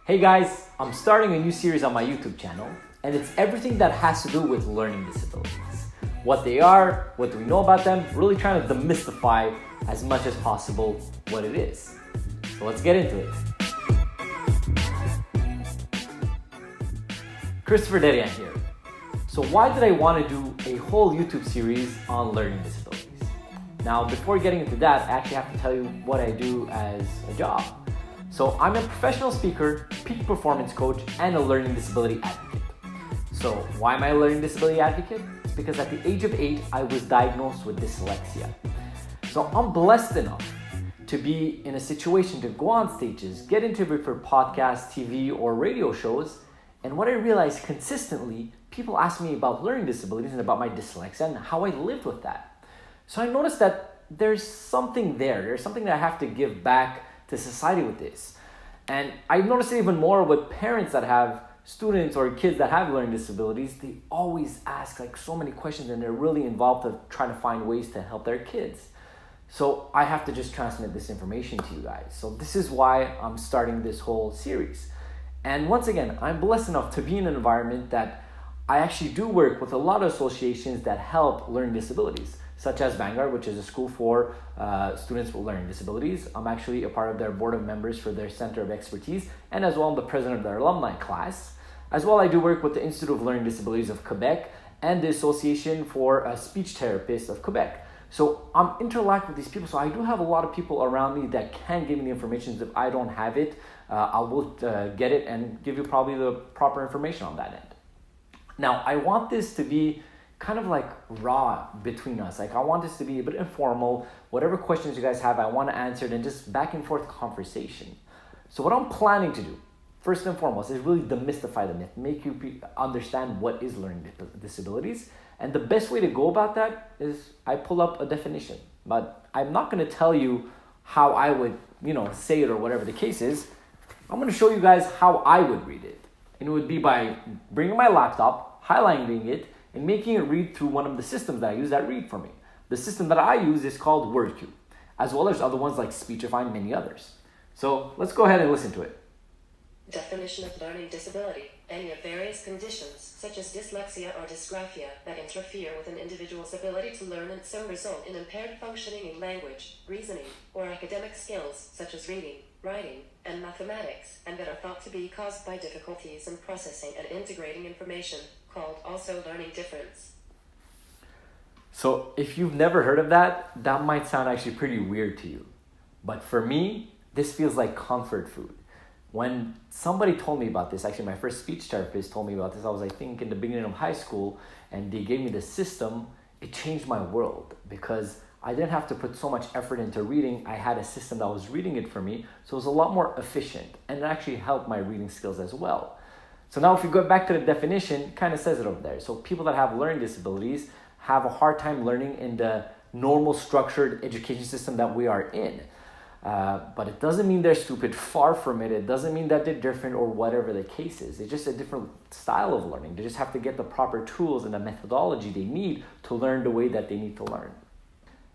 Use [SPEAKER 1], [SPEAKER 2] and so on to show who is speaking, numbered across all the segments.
[SPEAKER 1] Hey guys, I'm starting a new series on my YouTube channel, and it's everything that has to do with learning disabilities. What they are, what do we know about them, really trying to demystify as much as possible what it is. So let's get into it. Christopher Dedeyan here. So why did I want to do a whole YouTube series on learning disabilities? Now, before getting into that, I actually have to tell you what I do as a job. So I'm a professional speaker, peak performance coach, and a learning disability advocate. So why am I a learning disability advocate? It's because at the age of 8, I was diagnosed with dyslexia. So I'm blessed enough to be in a situation to go on stages, get interviewed for podcasts, TV, or radio shows. And what I realized consistently, people ask me about learning disabilities and about my dyslexia and how I lived with that. So I noticed that there's something there. There's something that I have to give back to society with this. And I've noticed it even more with parents that have students or kids that have learning disabilities. They always ask so many questions, and they're really involved to trying to find ways to help their kids. So I have to just transmit this information to you guys. So this is why I'm starting this whole series. And once again, I'm blessed enough to be in an environment that I actually do work with a lot of associations that help learning disabilities, such as Vanguard, which is a school for students with learning disabilities. I'm actually a part of their board of members for their Center of Expertise, and as well I'm the president of their alumni class. As well, I do work with the Institute of Learning Disabilities of Quebec and the Association for Speech Therapists of Quebec. So I'm interacting with these people, so I do have a lot of people around me that can give me the information. If I don't have it, I will get it and give you probably the proper information on that end. Now, I want this to be kind of raw between us. I want this to be a bit informal. Whatever questions you guys have, I want to answer it, and just back and forth conversation. So what I'm planning to do, first and foremost, is really demystify the myth, make you understand what is learning disabilities. And the best way to go about that is I pull up a definition. But I'm not going to tell you how I would, say it or whatever the case is. I'm going to show you guys how I would read it. And it would be by bringing my laptop, highlighting it, and making it read through one of the systems that I use that read for me. The system that I use is called WordQ, as well as other ones like Speechify and many others. So let's go ahead and listen to it.
[SPEAKER 2] Definition of learning disability: any of various conditions, such as dyslexia or dysgraphia, that interfere with an individual's ability to learn and so result in impaired functioning in language, reasoning, or academic skills, such as reading, writing, and mathematics, and that are thought to be caused by difficulties in processing and integrating information, called also learning difference.
[SPEAKER 1] So if you've never heard of that, that might sound actually pretty weird to you. But for me, this feels like comfort food. When somebody told me about this, actually my first speech therapist told me about this, I was I think in the beginning of high school, and they gave me the system, it changed my world because I didn't have to put so much effort into reading. I had a system that was reading it for me, so it was a lot more efficient, and it actually helped my reading skills as well. So now if you go back to the definition, it kind of says it over there. So people that have learning disabilities have a hard time learning in the normal structured education system that we are in. But it doesn't mean they're stupid, far from it. It doesn't mean that they're different or whatever the case is. It's just a different style of learning. They just have to get the proper tools and the methodology they need to learn the way that they need to learn.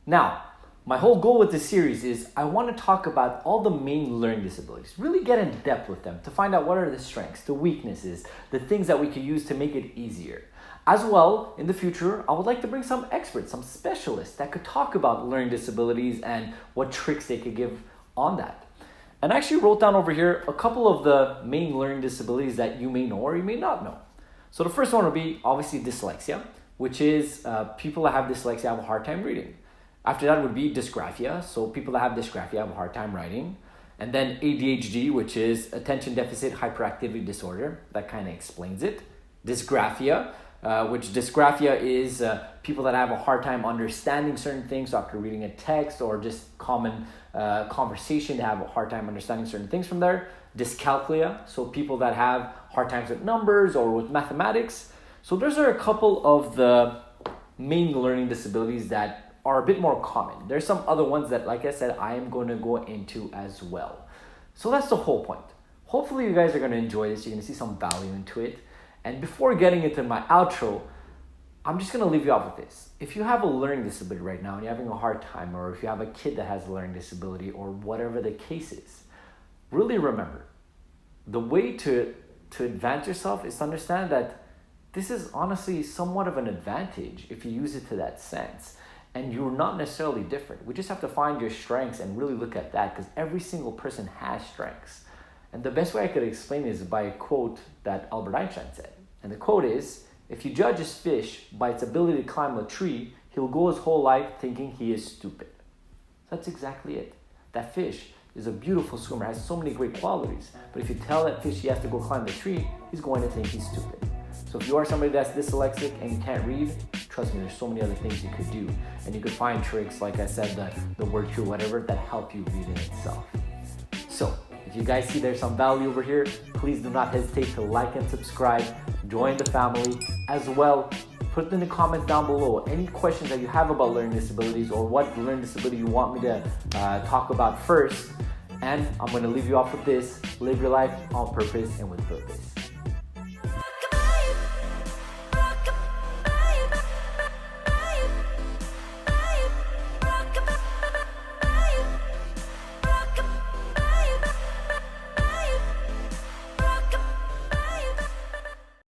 [SPEAKER 1] Now, my whole goal with this series is I want to talk about all the main learning disabilities, really get in depth with them to find out what are the strengths, the weaknesses, the things that we can use to make it easier. As well, in the future, I would like to bring some experts, some specialists that could talk about learning disabilities and what tricks they could give on that. And I actually wrote down over here a couple of the main learning disabilities that you may know or you may not know. So the first one would be obviously dyslexia, which is people that have dyslexia have a hard time reading. After that would be dysgraphia. So people that have dysgraphia have a hard time writing. And then ADHD, which is attention deficit hyperactivity disorder. That kind of explains it. Dysgraphia, which dysgraphia is people that have a hard time understanding certain things. So after reading a text or just common conversation, they have a hard time understanding certain things from there. Dyscalculia, so people that have hard times with numbers or with mathematics. So those are a couple of the main learning disabilities that are a bit more common. There's some other ones that, like I said, I am going to go into as well. So that's the whole point. Hopefully you guys are going to enjoy this. You're going to see some value into it. And before getting into my outro, I'm just going to leave you off with this. If you have a learning disability right now and you're having a hard time, or if you have a kid that has a learning disability or whatever the case is, really remember, the way to advance yourself is to understand that this is honestly somewhat of an advantage if you use it to that sense. And you're not necessarily different. We just have to find your strengths and really look at that, because every single person has strengths. And the best way I could explain it is by a quote that Albert Einstein said. And the quote is, if you judge a fish by its ability to climb a tree, he'll go his whole life thinking he is stupid. That's exactly it. That fish is a beautiful swimmer, has so many great qualities. But if you tell that fish he has to go climb the tree, he's going to think he's stupid. So if you are somebody that's dyslexic and you can't read, trust me, there's so many other things you could do. And you could find tricks, like I said, the word cue, whatever, that help you read in itself. So if you guys see there's some value over here, please do not hesitate to like and subscribe, join the family. As well, put in the comments down below any questions that you have about learning disabilities, or what learning disability you want me to talk about first. And I'm going to leave you off with this: live your life on purpose and with purpose.